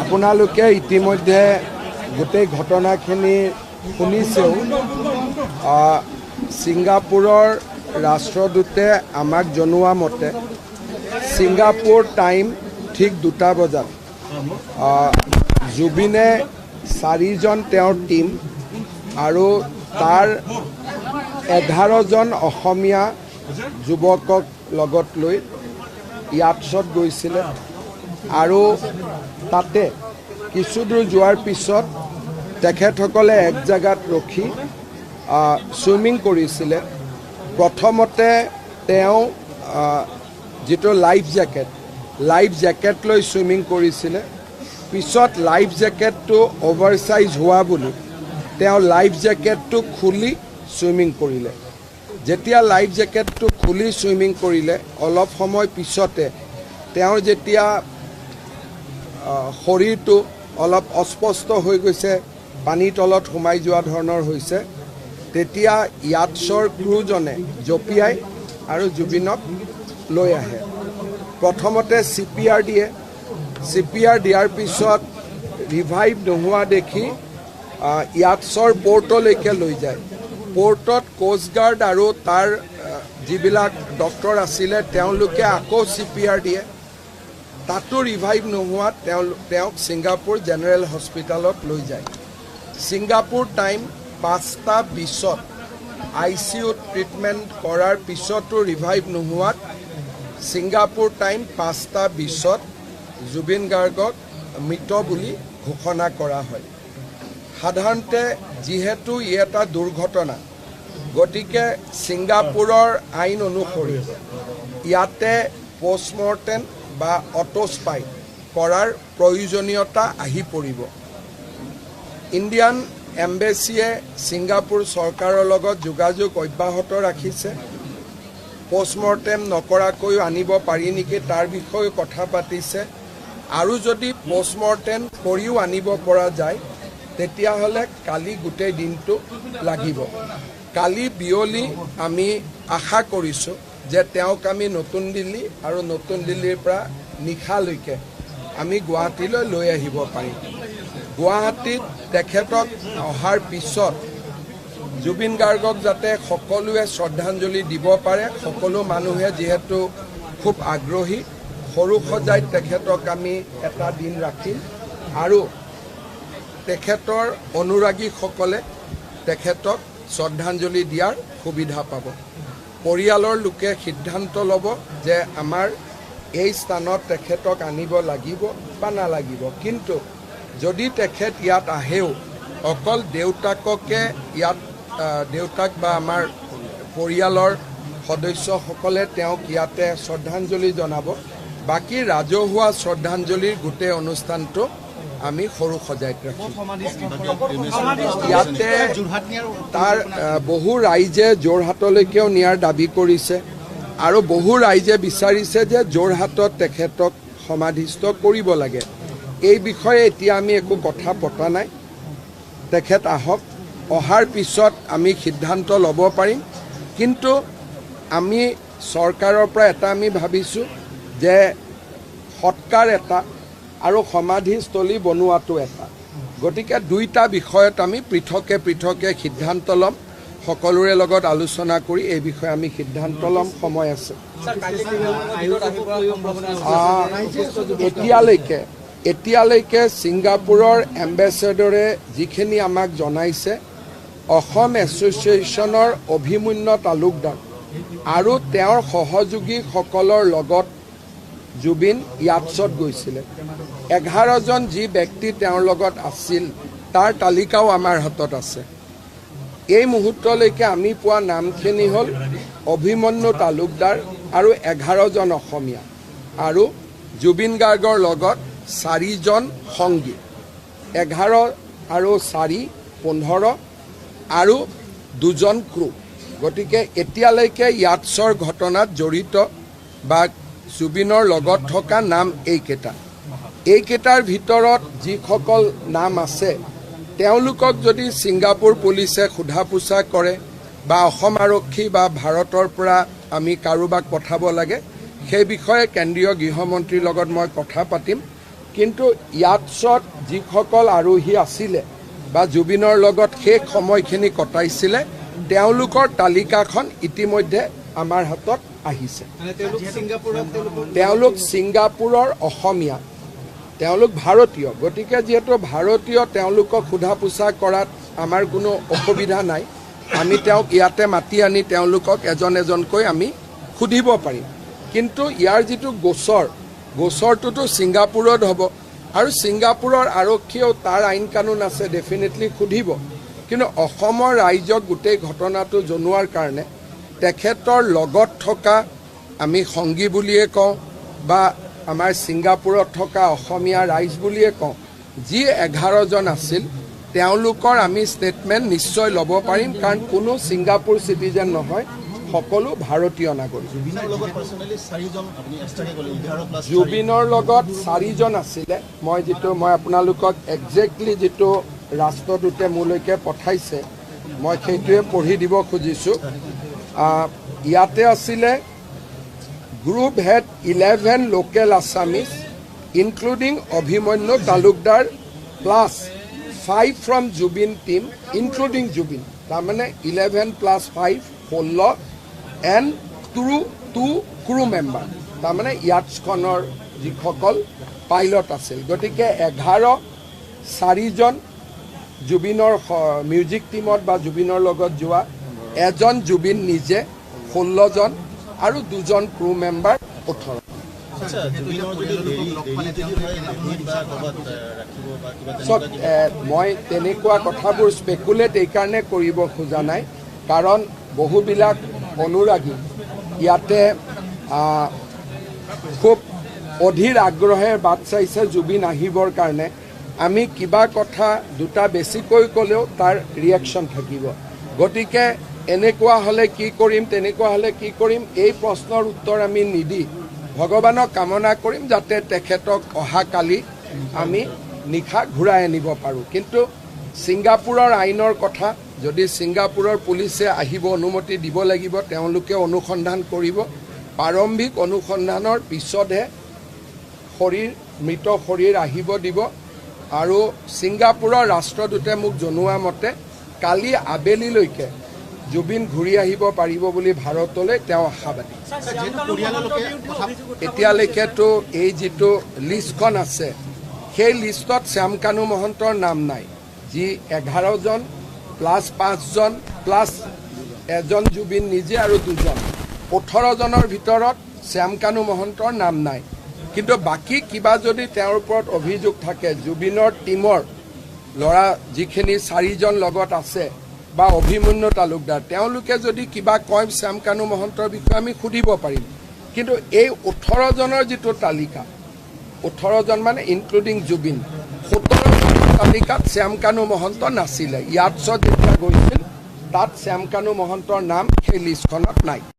আপোনালোকে ইতিমধ্যে গোটেই ঘটনাখিনি শুনিছেও। ছিংগাপুৰৰ ৰাষ্ট্ৰদূতে আমাক জনোৱা মতে ছিংগাপুৰ টাইম ঠিক 2টা বজাত জুবিনে 4জন তেওঁৰ টীম আৰু তাৰ 11জন অসমীয়া যুৱকক লগত লৈ ইয়াটছত গৈছিলে আৰু তাতে কিছু দূৰ যোৱাৰ পিছত তেখেতসকলে এক জায়গাত ৰখি সুইমিং কৰিছিলে। প্ৰথমতে তেওঁ যেটো লাইফ জ্যাকেট লৈ সুইমিং কৰিছিলে। পিছত লাইফ জ্যাকেটটো অভাৰসাইজ হোৱা বুলি তেওঁ লাইফ জ্যাকেটটো খুলি সুইমিং কৰিলে। যেতিয়া লাইফ জ্যাকেটটো খুলি সুইমিং কৰিলে অলপ সময় পিছতে তেওঁৰ যেতিয়া শৰীৰটো অলপ অস্পষ্ট হৈ গৈছে, পানীৰ তলত সোমাই যোৱা ধৰণৰ হৈছে, তেতিয়া ইয়াটছৰ ক্ৰুজনে জঁপিয়াই আৰু জুবিনক লৈ আহে। প্ৰথমতে CPR দিয়ে। CPR দিয়াৰ পিছত ৰিভাইভ নোহোৱা দেখি ইয়াটছৰ পৰ্টলৈকে লৈ যায়। পৰ্টত কোষ্ট গাৰ্ড আৰু তাৰ যিবিলাক ডক্টৰ আছিলে তেওঁলোকে আকৌ CPR দিয়ে। তাতো ৰিভাইভ নোহোৱাত তেওঁক ছিংগাপুৰ জেনেৰেল হস্পিটালত লৈ যায়। ছিংগাপুৰ টাইম 5:20 ICUত ট্ৰিটমেণ্ট কৰাৰ পিছতো ৰিভাইভ নোহোৱাত ছিংগাপুৰ টাইম 5:20 জুবিন গাৰ্গক মৃত বুলি ঘোষণা কৰা হয়। সাধাৰণতে যিহেতু ই এটা দুৰ্ঘটনা, গতিকে ছিংগাপুৰৰ আইন অনুসৰি ইয়াতে পোষ্টমৰ্টেম বা অটোস্পাই কৰাৰ প্ৰয়োজনীয়তা আহি পৰিব। ইণ্ডিয়ান এম্বেচিয়ে ছিংগাপুৰ চৰকাৰৰ লগত যোগাযোগ অব্যাহত ৰাখিছে। পোষ্টমৰ্টেম নকৰাকৈও আনিব পাৰি নেকি তাৰ বিষয়ে কথা পাতিছে। আৰু যদি পোষ্টমৰ্টেম কৰিও আনিব পৰা যায় তেতিয়াহ'লে কালি গোটেই দিনটো লাগিব। কালি বিয়লি আমি আশা কৰিছোঁ যে তেওঁক আমি নতুন দিল্লী আৰু নতুন দিল্লীৰ পৰা নিশালৈকে আমি গুৱাহাটীলৈ লৈ আহিব পাৰিম। গুৱাহাটীত তেখেতক অহাৰ পিছত জুবিন গাৰ্গক যাতে সকলোৱে শ্ৰদ্ধাঞ্জলি দিব পাৰে, সকলো মানুহে যিহেতু খুব আগ্ৰহী, সৰু সজাইত তেখেতক আমি এটা দিন ৰাখিম আৰু তেখেতৰ অনুৰাগীসকলে তেখেতক শ্ৰদ্ধাঞ্জলি দিয়াৰ সুবিধা পাব। পৰিয়ালৰ লোকে সিদ্ধান্ত ল'ব যে আমাৰ এই স্থানত তেখেতক আনিব লাগিব বা নালাগিব। কিন্তু যদি তেখেত ইয়াত আহেও অকল দেউতাককে ইয়াত দেউতাক বা আমাৰ পৰিয়ালৰ সদস্যসকলে তেওঁক ইয়াতে শ্ৰদ্ধাঞ্জলি জনাব। বাকী ৰাজহুৱা শ্ৰদ্ধাঞ্জলিৰ গোটেই অনুষ্ঠানটো আমি সৰু সজাইত ৰাখিম। ইয়াতে তাৰ বহু ৰাইজে যোৰহাটলৈকেও নিয়াৰ দাবী কৰিছে আৰু বহু ৰাইজে বিচাৰিছে যে যোৰহাটত তেখেতক সমাধিস্থ কৰিব লাগে। এই বিষয়ে এতিয়া আমি একো কথা পতা নাই। তেখেত আহক, অহাৰ পিছত আমি সিদ্ধান্ত ল'ব পাৰিম। কিন্তু আমি চৰকাৰৰ পৰা এটা আমি ভাবিছোঁ যে সৎকাৰ এটা আৰু সমাধিস্থলী বনোৱাটো এটা, গতিকে দুইটা বিষয়ত আমি পৃথকে সিদ্ধান্ত ল'ম। সকলোৰে লগত আলোচনা কৰি এই বিষয়ে আমি সিদ্ধান্ত ল'ম। সময় আছে। এতিয়ালৈকে ছিংগাপুৰৰ এম্বেচেডৰে যিখিনি আমাক জনাইছে, অসম এছ'চিয়েশ্যনৰ অভিমন্যু তালুকদাৰ আৰু তেওঁৰ সহযোগীসকলৰ লগত জুবিন ইয়াটছত গৈছিলে। 11জন যি ব্যক্তি তেওঁৰ লগত আছিল তাৰ তালিকাও আমাৰ হাতত আছে। এই মুহূৰ্তলৈকে আমি পোৱা নামখিনি হ'ল অভিমন্যু তালুকদাৰ আৰু 11জন অসমীয়া আৰু জুবিন গাৰ্গৰ লগত 4জন সংগী। 11 আৰু 4 15 আৰু 2জন ক্ৰু। গতিকে এতিয়ালৈকে ইয়াটছৰ ঘটনাত জড়িত বা জুবিনৰ লগত থকা নাম এইকেইটাৰ ভিতৰত যিসকল নাম আছে তেওঁলোকক যদি ছিংগাপুৰ পুলিচে সোধা পোছা কৰে বা অসম আৰক্ষী বা ভাৰতৰ পৰা আমি কাৰোবাক পঠাব লাগে, সেই বিষয়ে কেন্দ্ৰীয় গৃহমন্ত্ৰীৰ লগত মই কথা পাতিম। কিন্তু ইয়াতছত যিসকল আৰোহী আছিলে বা জুবিনৰ লগত সেই সময়খিনি কটাইছিলে তেওঁলোকৰ তালিকাখন ইতিমধ্যে আমাৰ হাতত আহিছে। তেওঁলোক ছিংগাপুৰৰ অসমীয়া, তেওঁলোক ভাৰতীয়, গতিকে যিহেতু ভাৰতীয় তেওঁলোকক সোধা পোছা কৰাত আমাৰ কোনো অসুবিধা নাই। আমি তেওঁক ইয়াতে মাতি আনি তেওঁলোকক এজন এজনকৈ আমি সুধিব পাৰিম। কিন্তু ইয়াৰ যিটো গোচৰটোতো ছিংগাপুৰত হ'ব আৰু ছিংগাপুৰৰ আৰক্ষীয়েও তাৰ আইন কানুন আছে, ডেফিনেটলি সুধিব। কিন্তু অসমৰ ৰাইজক গোটেই ঘটনাটো জনোৱাৰ কাৰণে তেখেতৰ লগত থকা আমি সংগী বুলিয়ে কওঁ বা আমাৰ ছিংগাপুৰত থকা অসমীয়া ৰাইজ বুলিয়ে কওঁ, যি 11জন আছিল তেওঁলোকৰ আমি ষ্টেটমেণ্ট নিশ্চয় ল'ব পাৰিম, কাৰণ কোনো ছিংগাপুৰ চিটিজেন নহয়, সকলো ভাৰতীয় নাগৰিক। জুবিনৰ লগত 4জন আছিলে। মই আপোনালোকক একজেক্টলি যিটো ৰাষ্ট্ৰদূতে মোলৈকে পঠাইছে মই সেইটোৱে পঢ়ি দিব খুজিছোঁ। ইয়াতে আছিলে group head 11 local Assamese including Abhimanyu Talukdar plus 5 from Zubeen team including Zubeen, তাৰমানে 11 + 5 16 এণ্ড 2 ক্ৰু মেম্বাৰ, তাৰমানে ইয়াটছখনৰ যিসকল পাইলট আছিল। গতিকে 4জন জুবিনৰ মিউজিক টিমত বা জুবিনৰ লগত যোৱা, এজন জুবিন নিজে 16জন আৰু 2জন ক্ৰু মেম্বাৰ 18। মই তেনেকুৱা কথাবোৰ স্পেকুলেট এইকাৰণে কৰিব খোজা নাই, কাৰণ বহুবিলাক অনুৰাগী ইয়াতে খুব অধীৰ আগ্ৰহে বাট চাইছে জুবিন আহিবৰ কাৰণে। আমি কিবা কথা দুটা বেছিকৈ ক'লেও তাৰ ৰিয়েকশ্যন থাকিব। গতিকে এনেকুৱা হ'লে কি কৰিম, তেনেকুৱা হ'লে কি কৰিম, এই প্ৰশ্নৰ উত্তৰ আমি নিদি ভগৱানক কামনা কৰিম যাতে তেখেতক অহাকালি আমি নিশা ঘূৰাই আনিব পাৰোঁ। কিন্তু ছিংগাপুৰৰ আইনৰ কথা, যদি ছিংগাপুৰৰ পুলিচে আহিব অনুমতি দিব লাগিব, তেওঁলোকে অনুসন্ধান কৰিব। প্ৰাৰম্ভিক অনুসন্ধানৰ পিছতহে মৃত শৰীৰ আহিব দিব। আৰু ছিংগাপুৰৰ ৰাষ্ট্ৰদূতে মোক জনোৱা মতে কালি আবেলিলৈকে জুবিন ঘূৰি আহিব পাৰিব বুলি ভাৰতলৈ তেওঁ আশাবাদী। এতিয়ালৈকেতো এই যিটো লিষ্টখন আছে সেই লিষ্টত শ্যামকানু মহন্তৰ নাম নাই, যি 11জন + 5জন প্লাছ এজন জুবিন নিজে আৰু 2জন, 18জনৰ ভিতৰত শ্যামকানু মহন্তৰ নাম নাই। কিন্তু বাকী কিবা যদি তেওঁৰ ওপৰত অভিযোগ থাকে, জুবিনৰ টিমৰ ল'ৰা যিখিনি 4জন লগত আছে বা অভিমন্যু তালুকদাৰ, তেওঁলোকে যদি কিবা কয় শ্যামকানু মহন্তৰ বিষয়ে আমি সুধিব পাৰিম। কিন্তু এই 18জনৰ যিটো তালিকা, 18জন মানে ইনক্লুডিং জুবিন, 17জনৰ তালিকাত শ্যামকানু মহন্ত নাছিলে। ইয়াতছত যেতিয়া গৈছিল তাত শ্যামকানু মহন্তৰ নাম সেই লিষ্টখনত নাই।